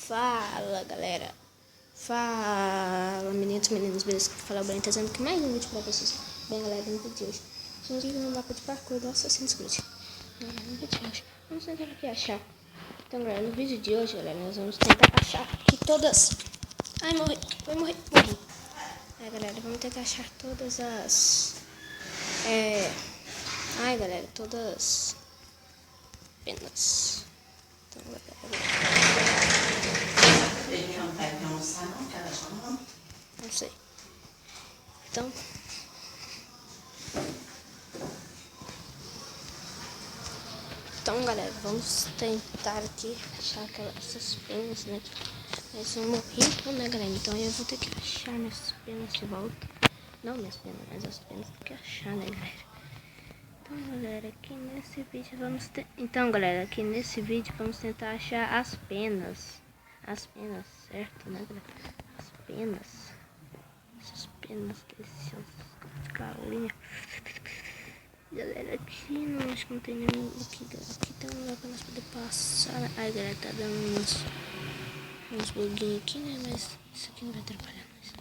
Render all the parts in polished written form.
Fala, galera. Fala, meninos e meninas, beleza? Que fala o Breno, trazendo aqui mais um vídeo pra vocês. Bem, galera, no vídeo de hoje estamos aqui no mapa de parkour do Assassin's Creed. No vídeo de hoje, vamos tentar aqui achar. Então, galera, no vídeo de hoje, galera, nós vamos tentar achar aqui todas... Ai, morri, morri. Galera, vamos tentar achar todas as... Ai, galera, todas... penas. Então, galera... Ele não vai almoçar não, que elas não vão. Não sei. Então... galera, vamos tentar aqui achar essas penas, né? Mas eu morri, né, galera? Então eu vou ter que achar minhas penas de volta. Não minhas penas, mas as penas tem que achar, né, galera? Então, galera, aqui nesse vídeo vamos ter... Então, galera, aqui nesse vídeo vamos tentar achar as penas. As penas, certo, né, galera? As penas. Essas penas deliciosas de galinha. Galera, aqui não, acho que não tem nenhum aqui, galera. Aqui tem um lugar pra nós poder passar. Ai, galera, tá dando uns buguinhos aqui, né? Mas isso aqui não vai atrapalhar nós.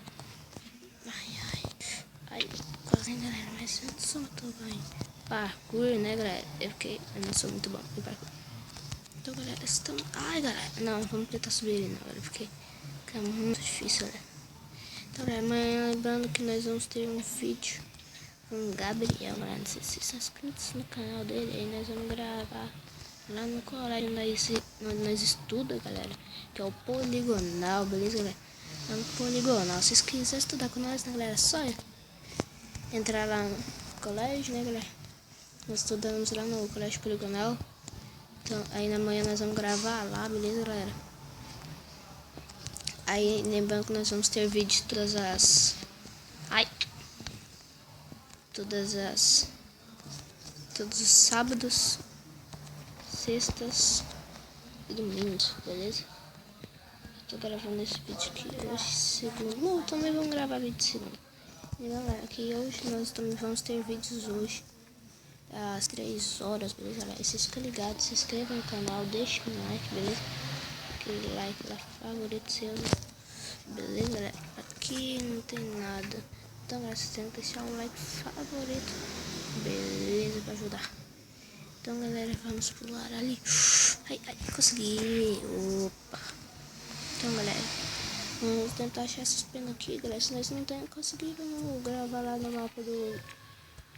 Ai, quase, galera, mas eu não sou muito bom em parkour, né, galera? Eu não sou muito bom em parkour. Então, galera, estamos... Ai, galera, não, vamos tentar subir ele, não, galera, porque é muito difícil, né? Então, galera, amanhã, lembrando que nós vamos ter um vídeo com o Gabriel, galera. Não sei se vocês são inscritos no canal dele. Aí nós vamos gravar lá no colégio onde nós estudamos, galera. Que é o Poligonal, beleza, galera? Lá no Poligonal. Se vocês quiserem estudar com nós, né, galera? É só entrar lá no colégio, né, galera? Nós estudamos lá no Colégio Poligonal. Então, aí na manhã nós vamos gravar lá, beleza, galera? Aí lembrando que nós vamos ter vídeos todas as... Todos os sábados, sextas e domingos, beleza? Tô gravando esse vídeo aqui hoje, segundo. Não, também vamos gravar vídeo segundo. E galera, aqui hoje nós também vamos ter vídeos hoje às 3 horas, beleza, galera? E vocês ficam ligados, se inscrevam no canal, deixem um like, beleza? Aquele like lá, favorito seu, beleza, galera? Aqui não tem nada. Então, galera, vocês têm que deixar um like favorito, beleza, pra ajudar. Então, galera, vamos pular ali. Ai, consegui. Opa. Então, galera, vamos tentar achar essas penas aqui, galera. Se nós não conseguiram gravar lá no mapa do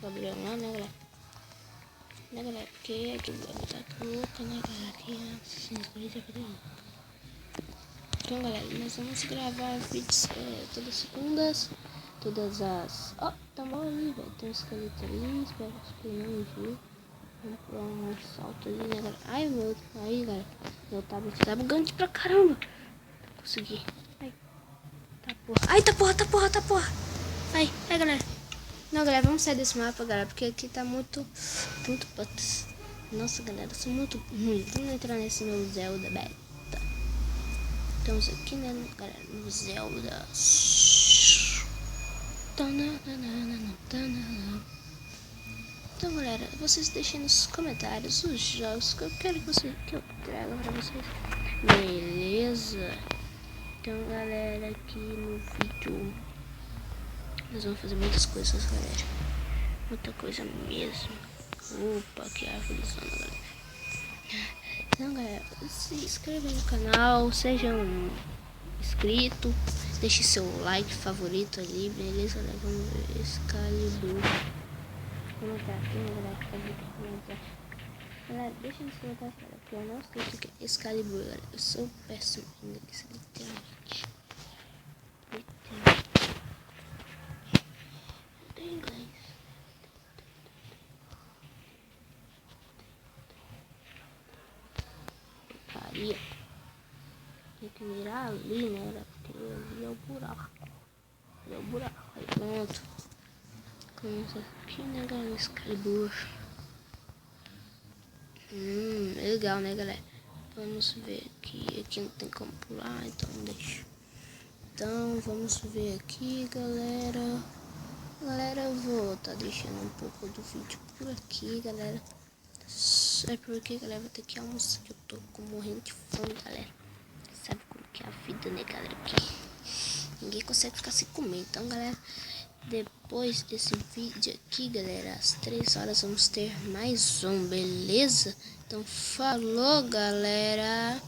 Gabriel lá, né, galera? Né, galera? Porque aqui tá louca, né, galera? Aqui Então, galera, nós vamos gravar vídeos todas segundas. Todas as... Ó, tá bom ali, velho. Tem um esqueleto ali, espero que não viu. Vamos pular um salto ali, né, galera? Ai, meu... Aí, galera. Meu tablet tá bugando pra caramba. Consegui. Ai. Tá porra. Ai, tá porra. Ai, galera. Não, galera, vamos sair desse mapa, galera. Porque aqui tá muito patas. Nossa, galera, eu sou muito ruim. Vamos entrar nesse meu Zelda beta. Estamos aqui, né, galera? No Zelda... Então, galera, vocês deixem nos comentários os jogos que eu quero que eu traga pra vocês. Beleza? Então, galera, aqui no vídeo nós vamos fazer muitas coisas, galera. Muita coisa mesmo. Opa, que árvore zona, galera. Então, galera, se inscrevam no canal, sejam inscrito, deixe seu like favorito ali, beleza, galera? Vamos ver Excalibur. Comentar aqui, galera, galera, deixa nos comentários, galera, porque eu não sei o que é Excalibur, galera. Eu sou péssimo em inglês, literalmente. Tem inglês. Faria. Tem que mirar ali, né, galera? Porque ali é o buraco. Aí pronto. Começa aqui, né, galera? Excalibur. Legal, né, galera? Vamos ver aqui. Aqui não tem como pular, então deixa. Então, vamos ver aqui, galera. Galera, eu vou estar deixando um pouco do vídeo por aqui, galera. É porque, galera, vou ter que almoçar, que eu tô morrendo de fome, galera. Sabe como comida, né, galera? Porque ninguém consegue ficar sem comer. Então, galera, depois desse vídeo aqui, galera, às 3 horas vamos ter mais um, beleza? Então, falou, galera!